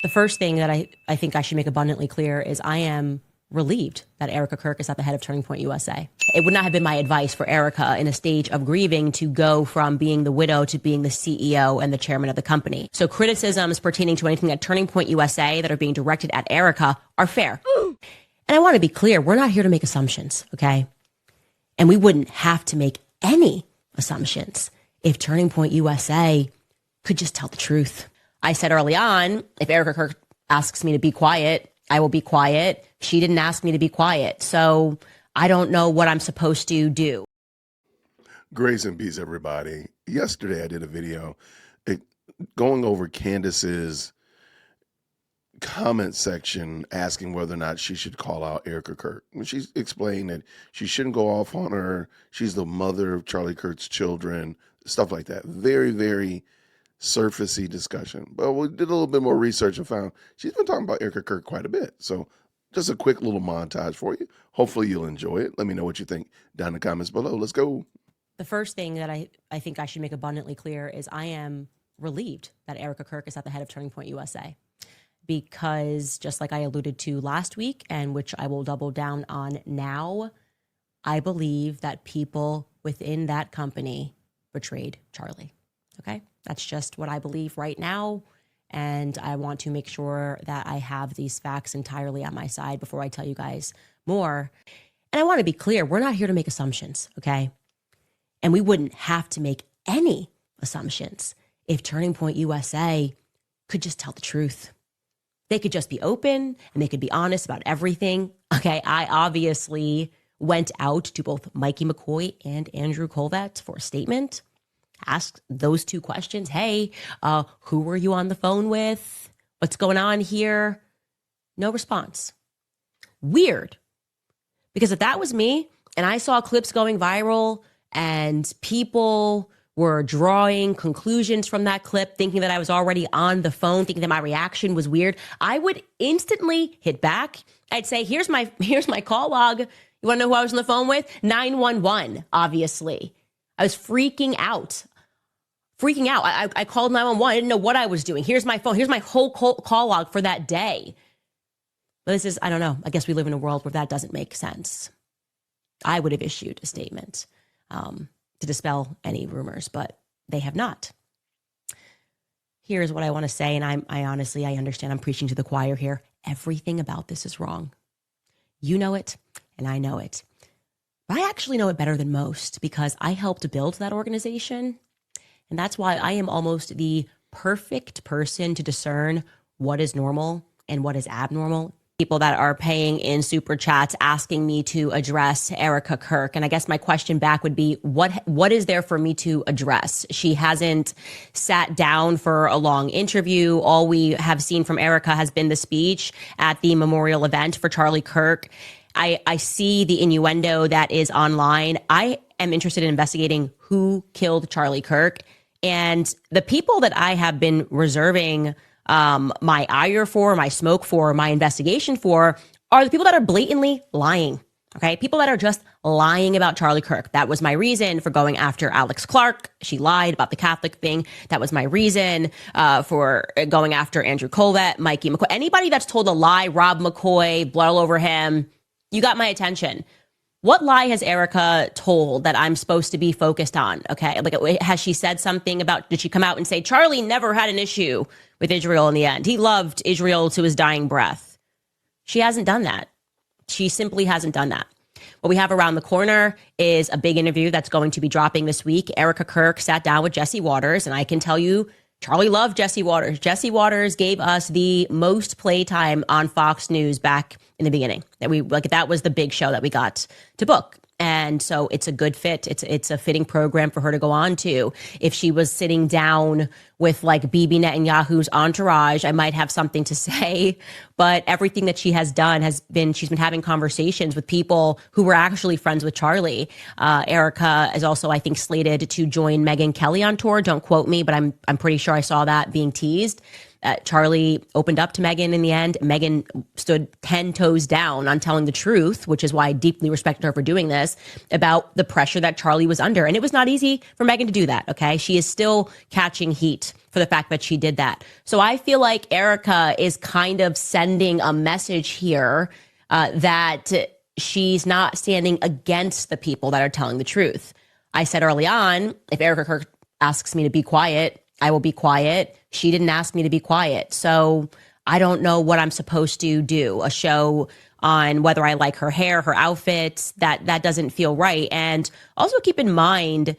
The first thing that I think I should make abundantly clear is I am relieved that Ericka Kirk is at the head of Turning Point USA. It would not have been my advice for Ericka in a stage of grieving to go from being the widow to being the CEO and the chairman of the company. So criticisms pertaining to anything at Turning Point USA that are being directed at Ericka are fair. And I want to be clear, we're not here to make assumptions, okay? And we wouldn't have to make any assumptions if Turning Point USA could just tell the truth. I said early on, if Ericka Kirk asks me to be quiet, I will be quiet. She didn't ask me to be quiet. So I don't know what I'm supposed to do. Grace and peace, everybody. Yesterday, I did a video going over Candace's comment section asking whether or not she should call out Ericka Kirk. She explained that she shouldn't go off on her. She's the mother of Charlie Kirk's children, stuff like that. Very, very surfacey discussion. But we did a little bit more research and found she's been talking about Ericka Kirk quite a bit. So just a quick little montage for you. Hopefully you'll enjoy it. Let me know what you think down in the comments below. Let's go. The first thing that I think I should make abundantly clear is I am relieved that Ericka Kirk is at the head of Turning Point USA. Because just like I alluded to last week, and which I will double down on now, I believe that people within that company betrayed Charlie. Okay? That's just what I believe right now. And I want to make sure that I have these facts entirely on my side before I tell you guys more. And I want to be clear, we're not here to make assumptions, okay? And we wouldn't have to make any assumptions if Turning Point USA could just tell the truth. They could just be open and they could be honest about everything. Okay, I obviously went out to both Mikey McCoy and Andrew Colvett for a statement. Asked those two questions. Hey, who were you on the phone with? What's going on here? No response. Weird. Because if that was me and I saw clips going viral and people were drawing conclusions from that clip, thinking that I was already on the phone, thinking that my reaction was weird, I would instantly hit back. I'd say, here's my call log. You want to know who I was on the phone with? 911, obviously. I was freaking out. I called 911. I didn't know what I was doing. Here's my phone. Here's my whole call log for that day. But this is, I don't know. I guess we live in a world where that doesn't make sense. I would have issued a statement to dispel any rumors, but they have not. Here's what I want to say, and I honestly, I understand I'm preaching to the choir here. Everything about this is wrong. You know it, and I know it. But I actually know it better than most because I helped build that organization. And that's why I am almost the perfect person to discern what is normal and what is abnormal. People that are paying in super chats asking me to address Ericka Kirk. And I guess my question back would be, what is there for me to address? She hasn't sat down for a long interview. All we have seen from Ericka has been the speech at the memorial event for Charlie Kirk. I see the innuendo that is online. I am interested in investigating who killed Charlie Kirk. And the people that I have been reserving my ire for, my smoke for, my investigation for are the people that are blatantly lying. Okay. People that are just lying about Charlie Kirk. That was my reason for going after Alex Clark. She lied about the Catholic thing. That was my reason for going after Andrew Colvett, Mikey McCoy. Anybody that's told a lie, Rob McCoy, blood all over him, you got my attention. What lie has Ericka told that I'm supposed to be focused on? Okay. Like, has she said something about, did she come out and say, Charlie never had an issue with Israel in the end? He loved Israel to his dying breath. She hasn't done that. She simply hasn't done that. What we have around the corner is a big interview that's going to be dropping this week. Ericka Kirk sat down with Jesse Waters, and I can tell you, Charlie loved Jesse Waters. Jesse Waters gave us the most playtime on Fox News back in the beginning. That was the big show that we got to book. And so it's a good fit. It's a fitting program for her to go on to. If she was sitting down with like Bibi Netanyahu's entourage, I might have something to say. But everything that she has done has been, she's been having conversations with people who were actually friends with Charlie. Ericka is also, I think, slated to join Megyn Kelly on tour. Don't quote me, but I'm pretty sure I saw that being teased. Charlie opened up to Meghan in the end. Meghan stood 10 toes down on telling the truth, which is why I deeply respected her for doing this, about the pressure that Charlie was under. And it was not easy for Meghan to do that, okay? She is still catching heat for the fact that she did that. So I feel like Ericka is kind of sending a message here that she's not standing against the people that are telling the truth. I said early on, if Ericka Kirk asks me to be quiet, I will be quiet. She didn't ask me to be quiet. So I don't know what I'm supposed to do. A show on whether I like her hair, her outfits, that doesn't feel right. And also keep in mind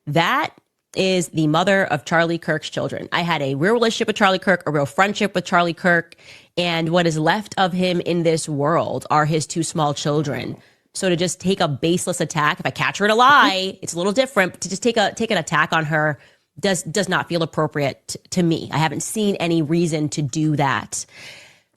that is the mother of Charlie Kirk's children. I had a real relationship with Charlie Kirk, a real friendship with Charlie Kirk. And what is left of him in this world are his two small children. So to just take a baseless attack, if I catch her in a lie, it's a little different. But to just take an attack on her does not feel appropriate to me. I haven't seen any reason to do that.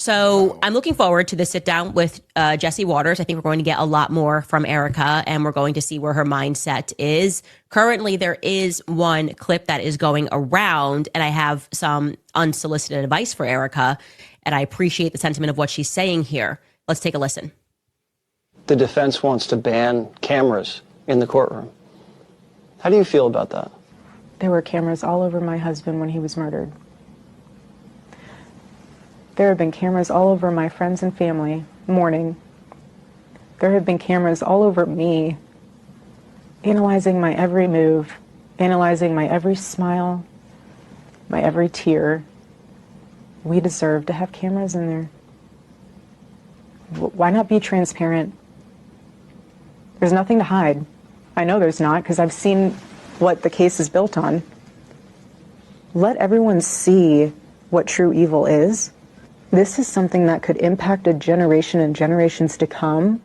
So I'm looking forward to the sit down with Jesse Waters. I think we're going to get a lot more from Ericka, and we're going to see where her mindset is. Currently, there is one clip that is going around, and I have some unsolicited advice for Ericka, and I appreciate the sentiment of what she's saying here. Let's take a listen. The defense wants to ban cameras in the courtroom. How do you feel about that? There were cameras all over my husband when he was murdered. There have been cameras all over my friends and family mourning. There have been cameras all over me, analyzing my every move, analyzing my every smile, my every tear. We deserve to have cameras in there. Why not be transparent? There's nothing to hide. I know there's not, because I've seen what the case is built on. Let everyone see what true evil is. This is something that could impact a generation and generations to come.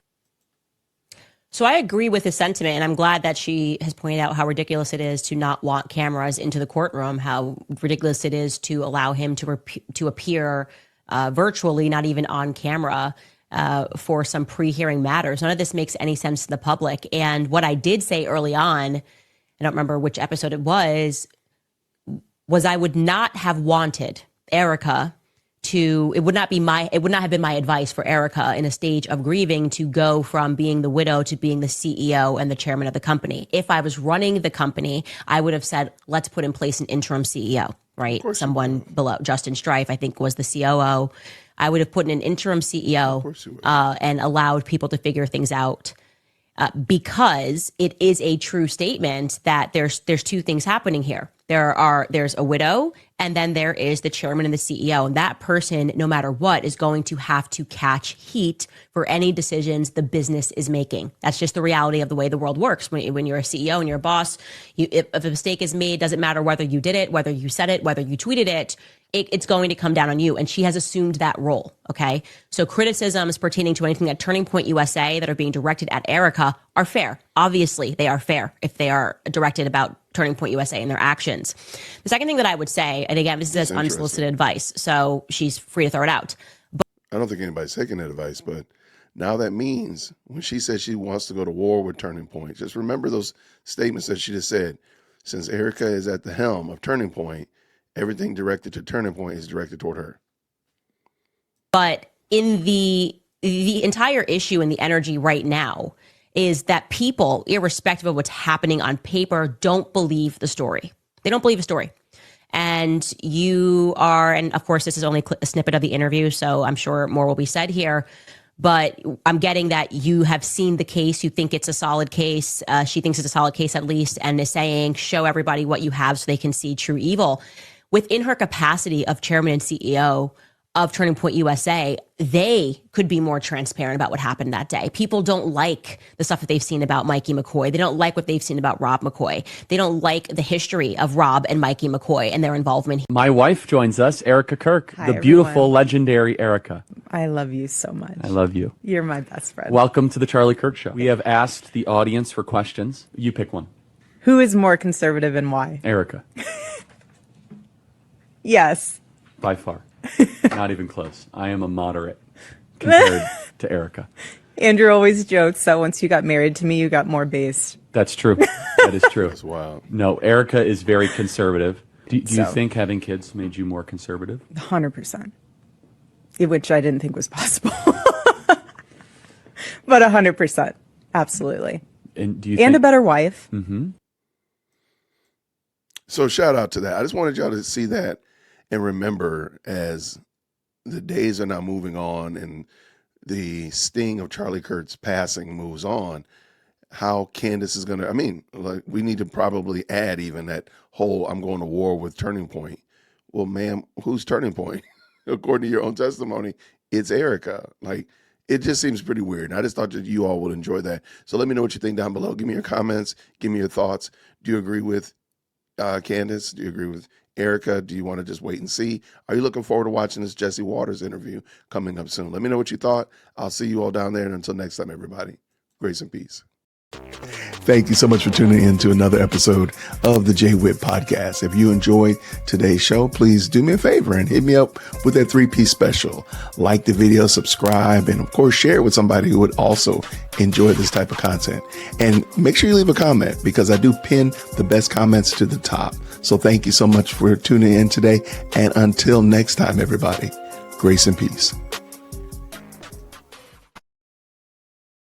So I agree with his sentiment, and I'm glad that she has pointed out how ridiculous it is to not want cameras into the courtroom, how ridiculous it is to allow him to appear virtually, not even on camera, for some pre-hearing matters. None of this makes any sense to the public. And what I did say early on, I don't remember which episode it was I would not have wanted Ericka it would not have been my advice for Ericka in a stage of grieving to go from being the widow to being the CEO and the chairman of the company. If I was running the company, I would have said, let's put in place an interim CEO, right? Someone below Justin Strife, I think, was the COO. I would have put in an interim CEO and allowed people to figure things out. Because it is a true statement that there's two things happening here. There's a widow, and then there is the chairman and the CEO. And that person, no matter what, is going to have to catch heat for any decisions the business is making. That's just the reality of the way the world works. When you're a CEO and you're a boss, if a mistake is made, doesn't matter whether you did it, whether you said it, whether you tweeted it, it's going to come down on you. And she has assumed that role. Okay. So criticisms pertaining to anything at Turning Point USA that are being directed at Ericka are fair. Obviously, they are fair if they are directed about Turning Point USA and their actions. The second thing that I would say, and again, this is unsolicited advice, so she's free to throw it out. I don't think anybody's taking that advice, but now that means when she says she wants to go to war with Turning Point, just remember those statements that she just said. Since Ericka is at the helm of Turning Point, everything directed to Turning Point is directed toward her. But in the entire issue and the energy right now is that people, irrespective of what's happening on paper, don't believe the story. They don't believe the story. And you are, and of course, this is only a snippet of the interview, so I'm sure more will be said here. But I'm getting that you have seen the case. You think it's a solid case. She thinks it's a solid case, at least, and is saying, show everybody what you have so they can see true evil. Within her capacity of chairman and CEO of Turning Point USA, they could be more transparent about what happened that day. People don't like the stuff that they've seen about Mikey McCoy. They don't like what they've seen about Rob McCoy. They don't like the history of Rob and Mikey McCoy and their involvement. My wife joins us, Ericka Kirk, Hi, the beautiful, everyone. legendary Ericka. I love you so much. I love you. You're my best friend. Welcome to the Charlie Kirk Show. We have asked the audience for questions. You pick one. Who is more conservative and why? Ericka, Yes. by far. Not even close. I am a moderate compared to Ericka. Andrew always jokes that once you got married to me, you got more based. That's true. That is true. That's wild. No, Ericka is very conservative. Do you think having kids made you more conservative? 100%. Which I didn't think was possible. But 100%. Absolutely. And do you And think, a better wife. So shout out to that. I just wanted y'all to see that and remember as the days are now moving on and the sting of Charlie Kirk's passing moves on, how Candace is going to, I mean, like we need to probably add even that whole I'm going to war with Turning Point. Well, ma'am, who's Turning Point? According to your own testimony, it's Ericka. Like, it just seems pretty weird. And I just thought that you all would enjoy that. So let me know what you think down below. Give me your comments. Give me your thoughts. Do you agree with Candace? Do you agree with Ericka? Do you want to just wait and see? Are you looking forward to watching this Jesse Waters interview coming up soon? Let me know what you thought. I'll see you all down there. And until next time, everybody, grace and peace. Thank you so much for tuning in to another episode of the Jay Witt Podcast. If you enjoyed today's show, please do me a favor and hit me up with that 3-piece special. Like the video, subscribe, and of course, share it with somebody who would also enjoy this type of content. And make sure you leave a comment because I do pin the best comments to the top. So thank you so much for tuning in today. And until next time, everybody, grace and peace.